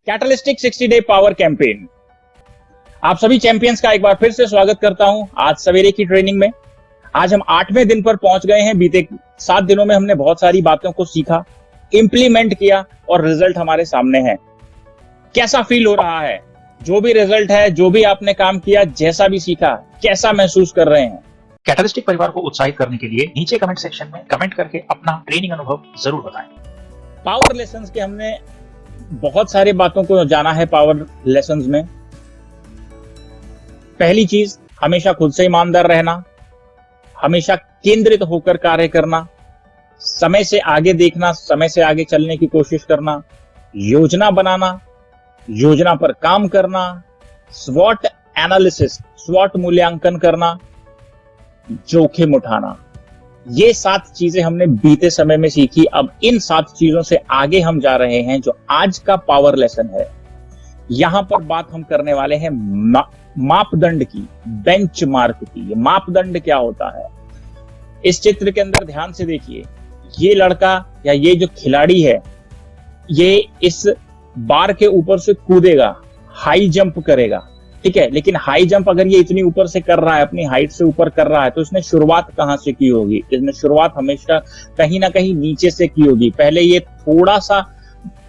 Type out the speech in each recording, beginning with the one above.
Catalytic 60 day power campaign. आप सभी champions का एक बार फिर से स्वागत करता हूं आज सवेरे की ट्रेनिंग में। आज हम 8वें दिन पर पहुंच गए हैं। बीते 7 दिनों में हमने बहुत सारी बातों को सीखा, इंप्लीमेंट किया और रिजल्ट हमारे सामने है। कैसा फील हो रहा है? जो भी रिजल्ट है, जो भी आपने काम किया, जैसा भी सीखा, कैसा महसूस कर रहे हैं? कैटलिस्टिक परिवार को उत्साहित करने के लिए नीचे कमेंट सेक्शन में कमेंट करके अपना ट्रेनिंग अनुभव जरूर बताएं। पावर लेसन्स के हमने बहुत सारी बातों को जाना है। पावर लेसन्स में पहली चीज, हमेशा खुद से ईमानदार रहना, हमेशा केंद्रित होकर कार्य करना, समय से आगे देखना, समय से आगे चलने की कोशिश करना, योजना बनाना, योजना पर काम करना, स्वॉट एनालिसिस, स्वॉट मूल्यांकन करना, जोखिम उठाना। ये 7 चीजें हमने बीते समय में सीखी। अब इन 7 चीजों से आगे हम जा रहे हैं। जो आज का पावर लेसन है, यहां पर बात हम करने वाले हैं मापदंड की, बेंचमार्क की। ये मापदंड क्या होता है? इस चित्र के अंदर ध्यान से देखिए। ये लड़का या ये जो खिलाड़ी है, ये इस बार के ऊपर से कूदेगा, हाई जंप करेगा, ठीक है। लेकिन हाई जंप अगर ये इतनी ऊपर से कर रहा है, अपनी हाइट से ऊपर कर रहा है, तो इसने शुरुआत कहां से की होगी? इसने शुरुआत हमेशा कहीं ना कहीं नीचे से की होगी। पहले ये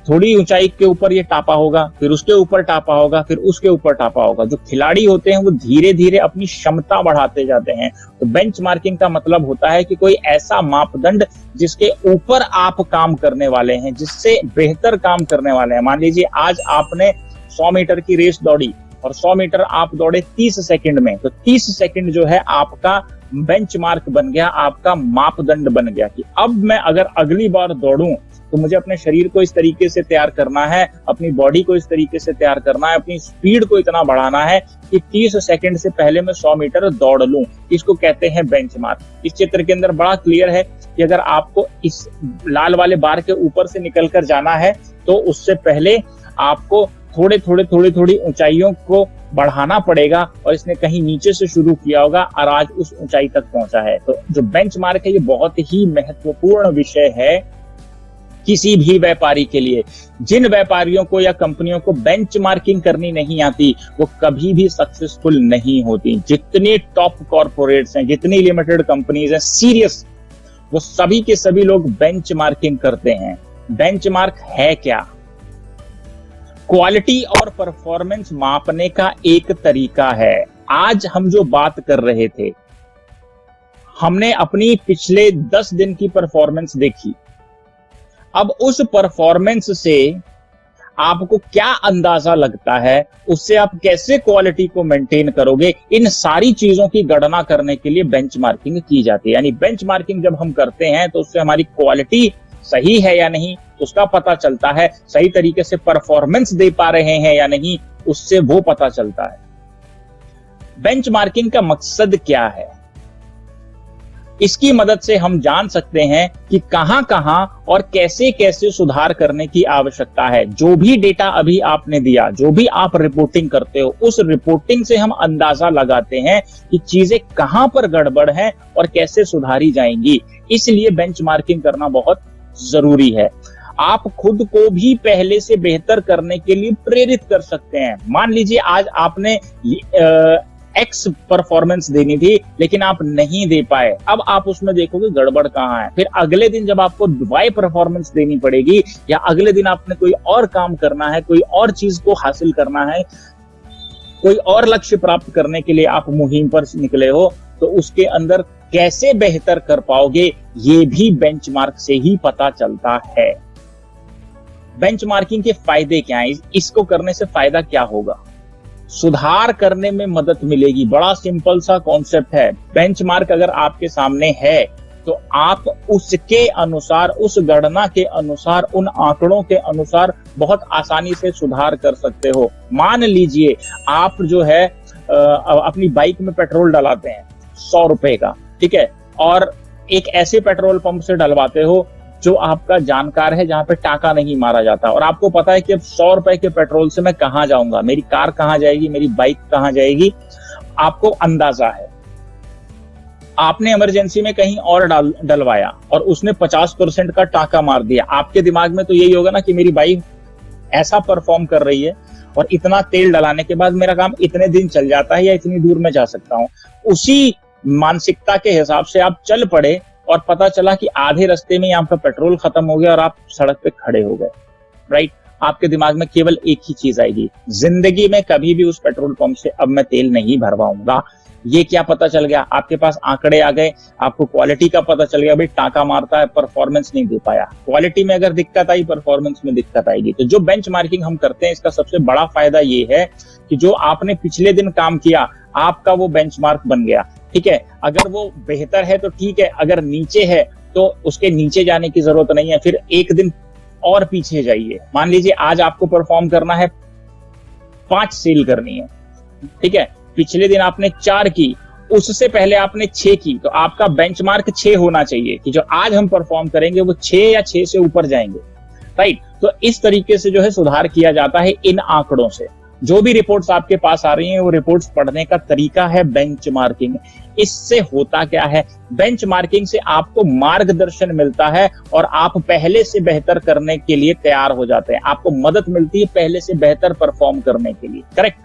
थोड़ी ऊंचाई के ऊपर ये टापा होगा, फिर उसके ऊपर टापा होगा, फिर उसके ऊपर टापा होगा। जो खिलाड़ी होते हैं वो धीरे धीरे अपनी क्षमता बढ़ाते जाते हैं। तो बेंचमार्किंग का मतलब होता है कि कोई ऐसा मापदंड जिसके ऊपर आप काम करने वाले हैं, जिससे बेहतर काम करने वाले हैं। मान लीजिए आज आपने 100 मीटर की रेस दौड़ी और 100 मीटर आप दौड़े 30 सेकंड में, तो 30 सेकंड जो है आपका बेंचमार्क बन गया, आपका मापदंड बन गया कि अब मैं अगर अगली बार दौड़ूं तो मुझे अपने शरीर को इस तरीके से तैयार करना है, अपनी बॉडी को इस तरीके से तैयार करना है, अपनी स्पीड को इतना बढ़ाना है कि 30 सेकंड से पहले मैं 100 मीटर दौड़ लूं। इसको कहते हैं बेंचमार्क। इस चित्र के अंदर बड़ा क्लियर है कि अगर आपको इस लाल वाले बार के ऊपर से निकलकर जाना है तो उससे पहले आपको थोड़ी ऊंचाइयों को बढ़ाना पड़ेगा, और इसने कहीं नीचे से शुरू किया होगा और आज उस ऊंचाई तक पहुंचा है। तो जो बेंचमार्क है, ये बहुत ही महत्वपूर्ण विषय है किसी भी व्यापारी के लिए। जिन व्यापारियों को या कंपनियों को बेंचमार्किंग करनी नहीं आती, वो कभी भी सक्सेसफुल नहीं होती। जितने टॉप कॉर्पोरेट्स हैं, जितनी लिमिटेड कंपनीज हैं, सीरियस, वो सभी के सभी लोग बेंचमार्किंग करते हैं। बेंचमार्क है क्या? क्वालिटी और परफॉर्मेंस मापने का एक तरीका है। आज हम जो बात कर रहे थे, हमने अपनी पिछले 10 दिन की परफॉर्मेंस देखी। अब उस परफॉर्मेंस से आपको क्या अंदाजा लगता है, उससे आप कैसे क्वालिटी को मेंटेन करोगे, इन सारी चीजों की गणना करने के लिए बेंचमार्किंग की जाती है। यानी बेंचमार्किंग जब हम करते हैं तो उससे हमारी क्वालिटी सही है या नहीं उसका पता चलता है, सही तरीके से परफॉर्मेंस दे पा रहे हैं या नहीं उससे वो पता चलता है। बेंचमार्किंग का मकसद क्या है? इसकी मदद से हम जान सकते हैं कि कहां और कैसे सुधार करने की आवश्यकता है। जो भी डेटा अभी आपने दिया, जो भी आप रिपोर्टिंग करते हो, उस रिपोर्टिंग से हम अंदाजा लगाते हैं कि चीजें कहां पर गड़बड़ हैं और कैसे सुधारी जाएंगी। इसलिए बेंचमार्किंग करना बहुत जरूरी है। आप खुद को भी पहले से बेहतर करने के लिए प्रेरित कर सकते हैं। मान लीजिए आज आपने एक्स परफॉर्मेंस देनी थी लेकिन आप नहीं दे पाए, अब आप उसमें देखोगे गड़बड़ कहां है। फिर अगले दिन जब आपको वाई परफॉर्मेंस देनी पड़ेगी, या अगले दिन आपने कोई और काम करना है, कोई और चीज को हासिल करना है, कोई और लक्ष्य प्राप्त करने के लिए आप मुहिम पर निकले हो, तो उसके अंदर कैसे बेहतर कर पाओगे, ये भी बेंचमार्क से ही पता चलता है। बेंचमार्किंग के फायदे क्या हैं? इसको करने से फायदा क्या होगा? सुधार करने में मदद मिलेगी। बड़ा सिंपल सा कॉन्सेप्ट है। बेंचमार्क अगर आपके सामने है तो आप उसके अनुसार, उस गणना के अनुसार, उन आंकड़ों के अनुसार बहुत आसानी से सुधार कर सकते हो। मान लीजिए आप जो है अपनी बाइक में पेट्रोल डलाते हैं 100 रुपए का, ठीक है, और एक ऐसे पेट्रोल पंप से डलवाते हो जो आपका जानकार है, जहां पे टाका नहीं मारा जाता, और आपको पता है कि अब 100 रुपए के पेट्रोल से मैं कहां जाऊंगा, मेरी कार कहां जाएगी, मेरी बाइक कहां जाएगी, आपको अंदाजा है। आपने इमरजेंसी में कहीं और डलवाया और उसने 50% का टाका मार दिया। आपके दिमाग में तो यही होगा ना कि मेरी बाइक ऐसा परफॉर्म कर रही है और इतना तेल डलाने के बाद मेरा काम इतने दिन चल जाता है या इतनी दूर में जा सकता हूँ, उसी मानसिकता के हिसाब से आप चल पड़े और पता चला कि आधे रास्ते में आपका पेट्रोल खत्म हो गया और आप सड़क पे खड़े हो गए, राइट। आपके दिमाग में केवल एक ही चीज आएगी, जिंदगी में कभी भी उस पेट्रोल पंप से अब मैं तेल नहीं भरवाऊंगा। ये क्या पता चल गया, आपके पास आंकड़े आ गए, आपको क्वालिटी का पता चल गया, भाई टाका मारता है, परफॉर्मेंस नहीं दे पाया। क्वालिटी में अगर दिक्कत आई, परफॉर्मेंस में दिक्कत आएगी। तो जो बेंचमार्किंग हम करते हैं, इसका सबसे बड़ा फायदा ये है कि जो आपने पिछले दिन काम किया, आपका वो बेंचमार्क बन गया, ठीक है। अगर वो बेहतर है तो ठीक है, अगर नीचे है तो उसके नीचे जाने की जरूरत नहीं है, फिर एक दिन और पीछे जाइए। मान लीजिए आज आपको परफॉर्म करना है, 5 सेल करनी है, ठीक है, पिछले दिन आपने 4 की, उससे पहले आपने 6 की, तो आपका बेंचमार्क 6 होना चाहिए कि जो आज हम परफॉर्म करेंगे वो 6 या 6 से ऊपर जाएंगे, राइट। तो इस तरीके से जो है सुधार किया जाता है इन आंकड़ों से। जो भी रिपोर्ट्स आपके पास आ रही हैं, वो रिपोर्ट्स पढ़ने का तरीका है बेंचमार्किंग। इससे होता क्या है, बेंचमार्किंग से आपको मार्गदर्शन मिलता है और आप पहले से बेहतर करने के लिए तैयार हो जाते हैं, आपको मदद मिलती है पहले से बेहतर परफॉर्म करने के लिए, करेक्ट।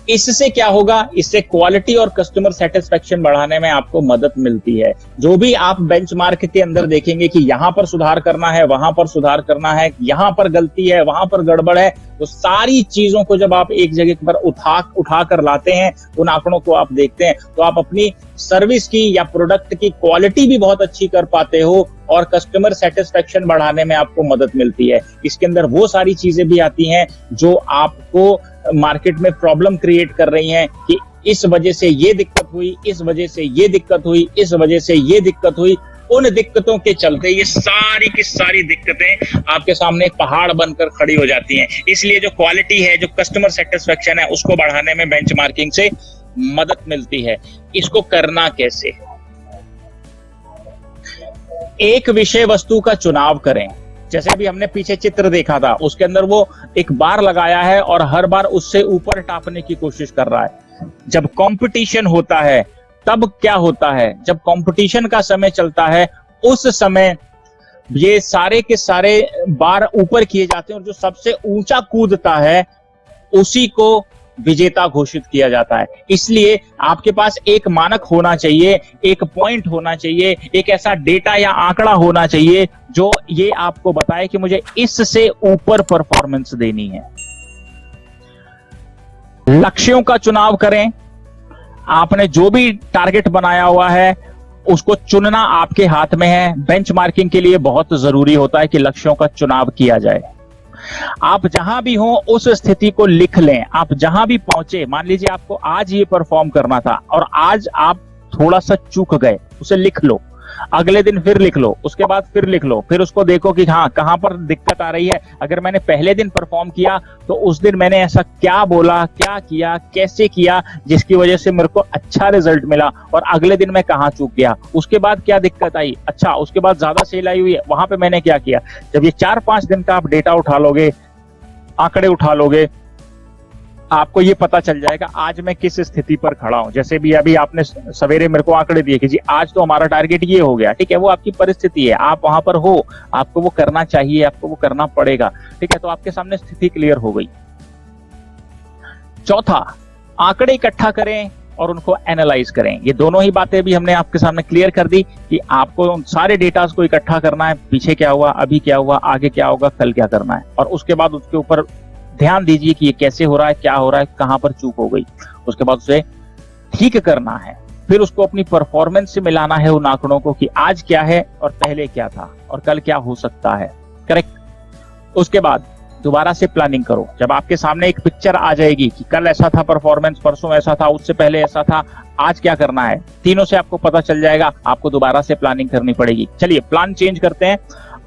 इससे क्या होगा, इससे क्वालिटी और कस्टमर सेटिस्फेक्शन बढ़ाने में आपको मदद मिलती है। जो भी आप बेंचमार्क के अंदर देखेंगे कि यहां पर सुधार करना है, वहां पर सुधार करना है, यहां पर गलती है, वहां पर गड़बड़ है, तो सारी चीजों को जब आप एक जगह पर उठा कर लाते हैं, उन आंकड़ों को आप देखते हैं, तो आप अपनी सर्विस की या प्रोडक्ट की क्वालिटी भी बहुत अच्छी कर पाते हो और कस्टमर सेटिस्फेक्शन बढ़ाने में आपको मदद मिलती है। इसके अंदर वो सारी चीजें भी आती हैं जो आपको मार्केट में प्रॉब्लम क्रिएट कर रही हैं कि इस वजह से ये दिक्कत हुई, इस वजह से ये दिक्कत हुई, इस वजह से ये दिक्कत हुई। उन दिक्कतों के चलते ये सारी की सारी दिक्कतें आपके सामने एक पहाड़ बनकर खड़ी हो जाती हैं। इसलिए जो क्वालिटी है, जो कस्टमर सेटिस्फेक्शन है, उसको बढ़ाने में बेंचमार्किंग से मदद मिलती है। इसको करना कैसे? एक विषय वस्तु का चुनाव करें। जैसे अभी हमने पीछे चित्र देखा था, उसके अंदर वो एक बार लगाया है और हर बार उससे ऊपर टापने की कोशिश कर रहा है। जब कंपटीशन होता है तब क्या होता है, जब कंपटीशन का समय चलता है उस समय ये सारे के सारे बार ऊपर किए जाते हैं और जो सबसे ऊंचा कूदता है उसी को विजेता घोषित किया जाता है। इसलिए आपके पास एक मानक होना चाहिए, एक पॉइंट होना चाहिए, एक ऐसा डेटा या आंकड़ा होना चाहिए जो ये आपको बताए कि मुझे इससे ऊपर परफॉर्मेंस देनी है। लक्ष्यों का चुनाव करें। आपने जो भी टारगेट बनाया हुआ है उसको चुनना आपके हाथ में है। बेंचमार्किंग के लिए बहुत जरूरी होता है कि लक्ष्यों का चुनाव किया जाए। आप जहां भी हो उस स्थिति को लिख लें। आप जहां भी पहुंचे, मान लीजिए आपको आज ये परफॉर्म करना था और आज आप थोड़ा सा चूक गए, उसे लिख लो। अगले दिन फिर लिख लो, उसके बाद फिर लिख लो, फिर उसको देखो कि हाँ कहां पर दिक्कत आ रही है। अगर मैंने पहले दिन परफॉर्म किया तो उस दिन मैंने ऐसा क्या बोला, क्या किया, कैसे किया जिसकी वजह से मेरे को अच्छा रिजल्ट मिला, और अगले दिन मैं कहां चूक गया, उसके बाद क्या दिक्कत आई, अच्छा उसके बाद ज्यादा सेल आई हुई है, वहां पे मैंने क्या किया। जब ये 4-5 दिन का आप डेटा उठा लोगे, आंकड़े उठा लोगे, आपको ये पता चल जाएगा आज मैं किस स्थिति पर खड़ा हूं। जैसे भी अभी आपने सवेरे मेरे को आंकड़े दिए कि जी आज तो हमारा टारगेट ये हो गया, ठीक है, वो आपकी परिस्थिति है, आप वहां पर हो, आपको वो करना चाहिए, आपको वो करना पड़ेगा, ठीक है, तो आपके सामने स्थिति क्लियर हो गई। चौथा, आंकड़े इकट्ठा करें और उनको एनालाइज करें। ये दोनों ही बातें भी हमने आपके सामने क्लियर कर दी कि आपको उन सारे डेटास को इकट्ठा करना है, पीछे क्या हुआ, अभी क्या हुआ, आगे क्या होगा, कल क्या करना है, और उसके बाद उसके ऊपर ध्यान दीजिए कि ये कैसे हो रहा है, क्या हो रहा है, कहां पर चूक हो गई। उसके बाद उसे ठीक करना है, फिर उसको अपनी परफॉर्मेंस से मिलाना है उन आंकड़ों को कि आज क्या है और पहले क्या था और कल क्या हो सकता है, करेक्ट। उसके बाद दोबारा से प्लानिंग करो। जब आपके सामने एक पिक्चर आ जाएगी कि कल ऐसा था परफॉर्मेंस, परसों ऐसा था, उससे पहले ऐसा था, आज क्या करना है, तीनों से आपको पता चल जाएगा। आपको दोबारा से प्लानिंग करनी पड़ेगी। चलिए प्लान चेंज करते हैं।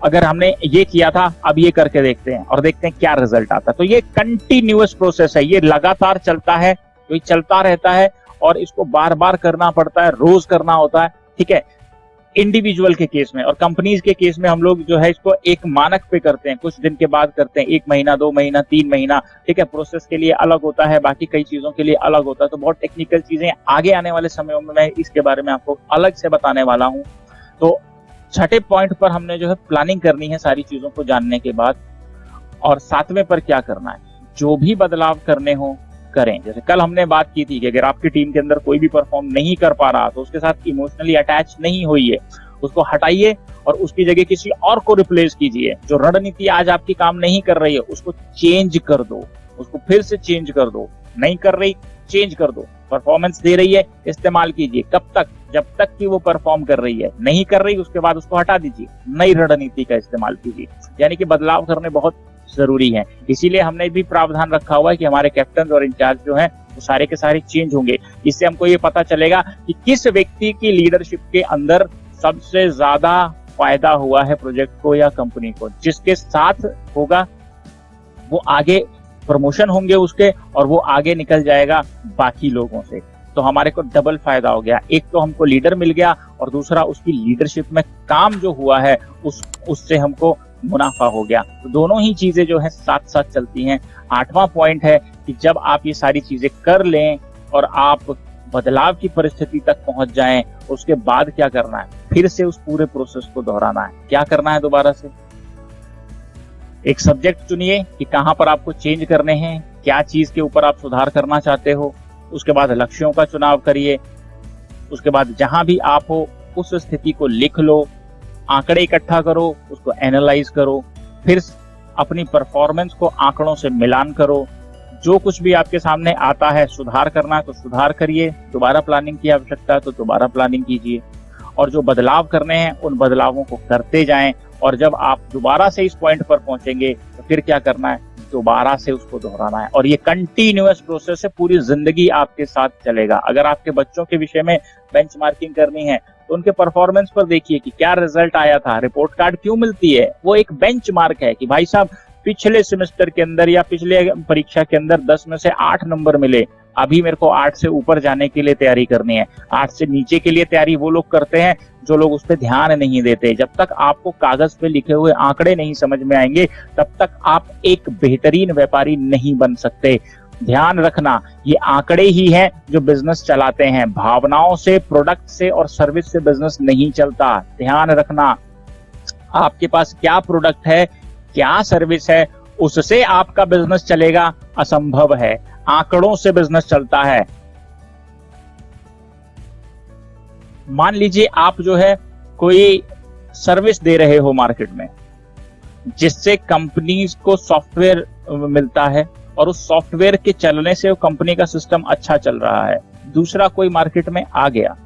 अगर हमने ये किया था, अब ये करके देखते हैं और देखते हैं क्या रिजल्ट आता है। तो ये कंटिन्यूअस प्रोसेस है, ये लगातार चलता है, तो ये चलता रहता है और इसको बार बार करना पड़ता है, रोज करना होता है, ठीक है। इंडिविजुअल के केस में और कंपनीज के केस में हम लोग जो है इसको एक मानक पे करते हैं, कुछ दिन के बाद करते हैं, 1 महीना, 2 महीना, 3 महीना, ठीक है। प्रोसेस के लिए अलग होता है, बाकी कई चीजों के लिए अलग होता है। तो बहुत टेक्निकल चीजें आगे आने वाले समयों में मैं इसके बारे में आपको अलग से बताने वाला हूं। तो छठे पॉइंट पर हमने जो है प्लानिंग करनी है सारी चीजों को जानने के बाद। और 7वें पर क्या करना है, जो भी बदलाव करने हो करें। जैसे कल हमने बात की थी कि अगर आपकी टीम के अंदर कोई भी परफॉर्म नहीं कर पा रहा तो उसके साथ इमोशनली अटैच नहीं होइए, उसको हटाइए और उसकी जगह किसी और को रिप्लेस कीजिए। जो रणनीति आज आपकी काम नहीं कर रही है उसको चेंज कर दो, उसको फिर से चेंज कर दो। नहीं कर रही, चेंज कर दो। परफॉर्मेंस दे रही है, इस्तेमाल कीजिए। कब तक? जब तक कि वो परफॉर्म कर रही है। नहीं कर रही, उसके बाद उसको हटा दीजिए, नई रणनीति का इस्तेमाल कीजिए। यानी कि बदलाव करने बहुत जरूरी है। इसीलिए हमने भी प्रावधान रखा हुआ है कि हमारे कैप्टन और इंचार्ज जो हैं वो सारे के सारे चेंज होंगे। इससे हमको ये पता चलेगा कि किस व्यक्ति की लीडरशिप के अंदर सबसे ज्यादा फायदा हुआ है प्रोजेक्ट को या कंपनी को। जिसके साथ होगा वो आगे प्रमोशन होंगे उसके, और वो आगे निकल जाएगा बाकी लोगों से। तो हमारे को डबल फायदा हो गया। एक तो हमको लीडर मिल गया और दूसरा उसकी लीडरशिप में काम जो हुआ है उससे हमको मुनाफा हो गया। तो दोनों ही चीजें जो है साथ साथ चलती हैं। 8वां पॉइंट है कि जब आप ये सारी चीजें कर लें और आप बदलाव की परिस्थिति तक पहुंच जाएं, उसके बाद क्या करना है, फिर से उस पूरे प्रोसेस को दोहराना है। क्या करना है? दोबारा से एक सब्जेक्ट चुनिए कि कहां पर आपको चेंज करने हैं, क्या चीज के ऊपर आप सुधार करना चाहते हो। उसके बाद लक्ष्यों का चुनाव करिए। उसके बाद जहां भी आप हो उस स्थिति को लिख लो, आंकड़े इकट्ठा करो, उसको एनालाइज करो, फिर अपनी परफॉर्मेंस को आंकड़ों से मिलान करो। जो कुछ भी आपके सामने आता है, सुधार करना है तो सुधार करिए, दोबारा प्लानिंग की आवश्यकता है तो दोबारा प्लानिंग कीजिए, और जो बदलाव करने हैं उन बदलावों को करते जाएं। और जब आप दोबारा से इस पॉइंट पर पहुंचेंगे तो फिर क्या करना है, दोबारा से उसको दोहराना है। और ये कंटिन्यूअस प्रोसेस है, पूरी जिंदगी आपके साथ चलेगा। अगर आपके बच्चों के विषय में बेंचमार्किंग करनी है तो उनके परफॉर्मेंस पर देखिए कि क्या रिजल्ट आया था। रिपोर्ट कार्ड क्यों मिलती है? वो एक बेंचमार्क है कि भाई साहब पिछले सेमेस्टर के अंदर या पिछले परीक्षा के अंदर 10 में से 8 नंबर मिले, अभी मेरे को 8 से ऊपर जाने के लिए तैयारी करनी है। 8 से नीचे के लिए तैयारी वो लोग करते हैं जो लोग उस पर ध्यान नहीं देते। जब तक आपको कागज पे लिखे हुए आंकड़े नहीं समझ में आएंगे तब तक आप एक बेहतरीन व्यापारी नहीं बन सकते। ध्यान रखना, ये आंकड़े ही हैं जो बिजनेस चलाते हैं। भावनाओं से, प्रोडक्ट से और सर्विस से बिजनेस नहीं चलता। ध्यान रखना, आपके पास क्या प्रोडक्ट है, क्या सर्विस है, उससे आपका बिजनेस चलेगा असंभव है। आंकड़ों से बिजनेस चलता है। मान लीजिए आप जो है कोई सर्विस दे रहे हो मार्केट में, जिससे कंपनीज को सॉफ्टवेयर मिलता है और उस सॉफ्टवेयर के चलने से वो कंपनी का सिस्टम अच्छा चल रहा है। दूसरा कोई मार्केट में आ गया,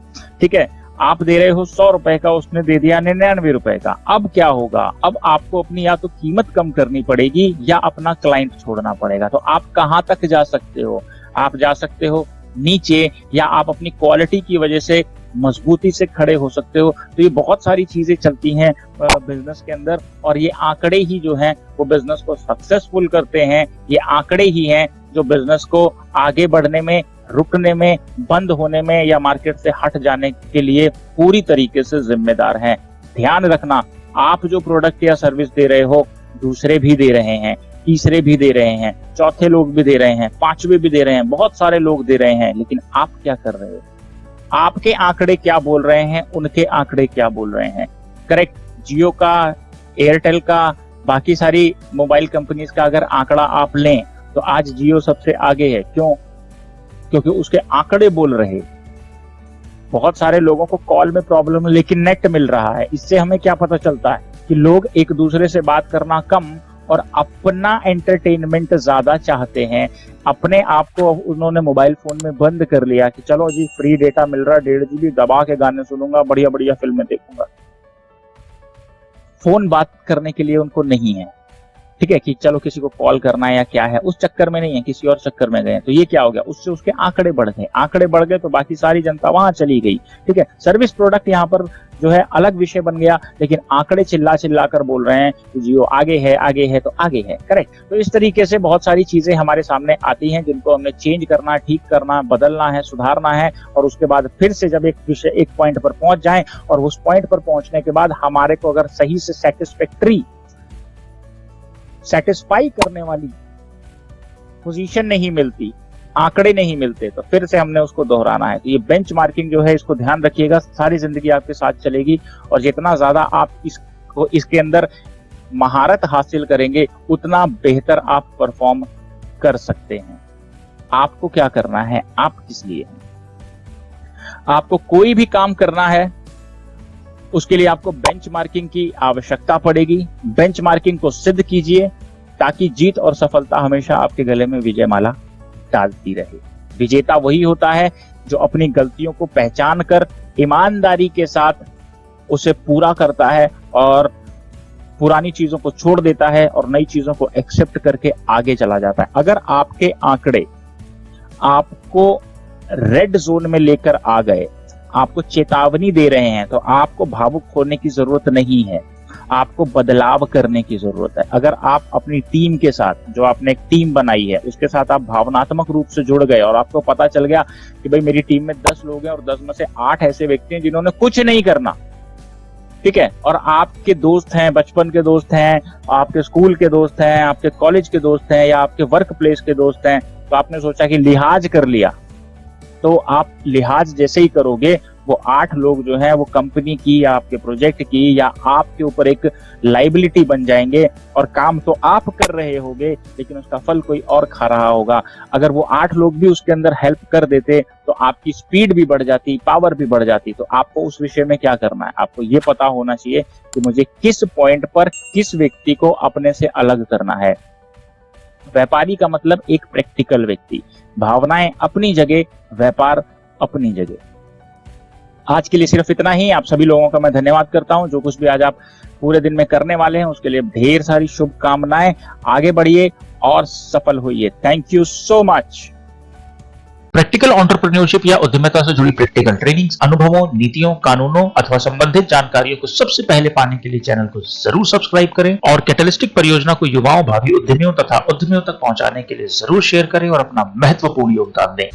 ठीक है, आप दे रहे हो 100 रुपए का, उसने दे दिया 99 रुपए का। अब क्या होगा? अब आपको अपनी या तो कीमत कम करनी पड़ेगी या अपना क्लाइंट छोड़ना पड़ेगा। तो आप कहां तक जा सकते हो? आप जा सकते हो नीचे, या आप अपनी क्वालिटी की वजह से मजबूती से खड़े हो सकते हो। तो ये बहुत सारी चीजें चलती हैं बिजनेस के अंदर, और ये आंकड़े ही जो हैं वो बिजनेस को सक्सेसफुल करते हैं। ये आंकड़े ही हैं जो बिजनेस को आगे बढ़ने में, रुकने में, बंद होने में या मार्केट से हट जाने के लिए पूरी तरीके से जिम्मेदार हैं। ध्यान रखना, आप जो प्रोडक्ट या सर्विस दे रहे हो दूसरे भी दे रहे हैं, तीसरे भी दे रहे हैं, चौथे लोग भी दे रहे हैं, पांचवे भी दे रहे हैं, बहुत सारे लोग दे रहे हैं, लेकिन आप क्या कर रहे हो? आपके आंकड़े क्या बोल रहे हैं, उनके आंकड़े क्या बोल रहे हैं? करेक्ट, जियो का, एयरटेल का, बाकी सारी मोबाइल कंपनीज का अगर आंकड़ा आप लें तो आज जियो सबसे आगे है। क्यों? क्योंकि उसके आंकड़े बोल रहे। बहुत सारे लोगों को कॉल में प्रॉब्लम है लेकिन नेट मिल रहा है। इससे हमें क्या पता चलता है कि लोग एक दूसरे से बात करना कम और अपना एंटरटेनमेंट ज्यादा चाहते हैं। अपने आप को उन्होंने मोबाइल फोन में बंद कर लिया कि चलो जी फ्री डेटा मिल रहा है, 1.5 GB दबा के गाने सुनूंगा, बढ़िया बढ़िया फिल्में देखूंगा। फोन बात करने के लिए उनको नहीं है, ठीक है, कि चलो किसी को कॉल करना है या क्या है, उस चक्कर में नहीं है, किसी और चक्कर में गए। तो ये क्या हो गया? उससे उसके आंकड़े बढ़ गए। आंकड़े बढ़ गए तो बाकी सारी जनता वहां चली गई, ठीक है। सर्विस प्रोडक्ट यहाँ पर जो है अलग विषय बन गया, लेकिन आंकड़े चिल्ला चिल्ला कर बोल रहे हैं कि जियो आगे है, आगे है तो आगे है। करेक्ट। तो इस तरीके से बहुत सारी चीजें हमारे सामने आती हैं जिनको हमने चेंज करना, ठीक करना, बदलना है, सुधारना है, और उसके बाद फिर से जब एक विषय एक पॉइंट पर पहुंच जाए और उस पॉइंट पर पहुंचने के बाद हमारे को अगर सही से सेटिस्फाई करने वाली पोजीशन नहीं मिलती, आंकड़े नहीं मिलते, तो फिर से हमने उसको दोहराना है। तो ये बेंचमार्किंग जो है, इसको ध्यान रखिएगा, सारी जिंदगी आपके साथ चलेगी। और जितना ज्यादा आप इसके अंदर महारत हासिल करेंगे उतना बेहतर आप परफॉर्म कर सकते हैं। आपको क्या करना है, आप किस लिए हैं? आपको कोई भी काम करना है उसके लिए आपको बेंचमार्किंग की आवश्यकता पड़ेगी। बेंचमार्किंग को सिद्ध कीजिए ताकि जीत और सफलता हमेशा आपके गले में विजय माला डालती रहे। विजेता वही होता है जो अपनी गलतियों को पहचान कर ईमानदारी के साथ उसे पूरा करता है और पुरानी चीजों को छोड़ देता है और नई चीजों को एक्सेप्ट करके आगे चला जाता है। अगर आपके आंकड़े आपको रेड जोन में लेकर आ गए, आपको चेतावनी दे रहे हैं, तो आपको भावुक होने की जरूरत नहीं है, आपको बदलाव करने की जरूरत है। अगर आप अपनी टीम के साथ, जो आपने एक टीम बनाई है, उसके साथ आप भावनात्मक रूप से जुड़ गए और आपको पता चल गया कि भाई मेरी टीम में 10 लोग हैं और 10 में से 8 ऐसे व्यक्ति हैं जिन्होंने कुछ नहीं करना, ठीक है, और आपके दोस्त हैं, बचपन के दोस्त हैं, आपके स्कूल के दोस्त हैं, आपके कॉलेज के दोस्त हैं या आपके वर्क प्लेस के दोस्त हैं, तो आपने सोचा कि लिहाज कर लिया, तो आप लिहाज जैसे ही करोगे वो 8 लोग जो हैं वो कंपनी की या आपके प्रोजेक्ट की या आपके ऊपर एक लाइबिलिटी बन जाएंगे और काम तो आप कर रहे होगे लेकिन उसका फल कोई और खा रहा होगा। अगर वो 8 लोग भी उसके अंदर हेल्प कर देते तो आपकी स्पीड भी बढ़ जाती, पावर भी बढ़ जाती। तो आपको उस विषय में क्या करना है, आपको ये पता होना चाहिए कि मुझे किस पॉइंट पर किस व्यक्ति को अपने से अलग करना है। व्यापारी का मतलब एक प्रैक्टिकल व्यक्ति, भावनाएं अपनी जगह, व्यापार अपनी जगह। आज के लिए सिर्फ इतना ही। आप सभी लोगों का मैं धन्यवाद करता हूं। जो कुछ भी आज आप पूरे दिन में करने वाले हैं उसके लिए ढेर सारी शुभकामनाएं। आगे बढ़िए और सफल होइए। Thank you so much. Practical entrepreneurship या उद्यमिता से जुड़ी प्रैक्टिकल ट्रेनिंग्स, अनुभवों, नीतियों, कानूनों अथवा संबंधित जानकारियों को सबसे पहले पाने के लिए चैनल को जरूर सब्सक्राइब करें और कैटलिस्टिक परियोजना को युवाओं, भावी उद्यमियों तथा उद्यमियों तक पहुंचाने के लिए जरूर शेयर करें और अपना महत्वपूर्ण योगदान दें।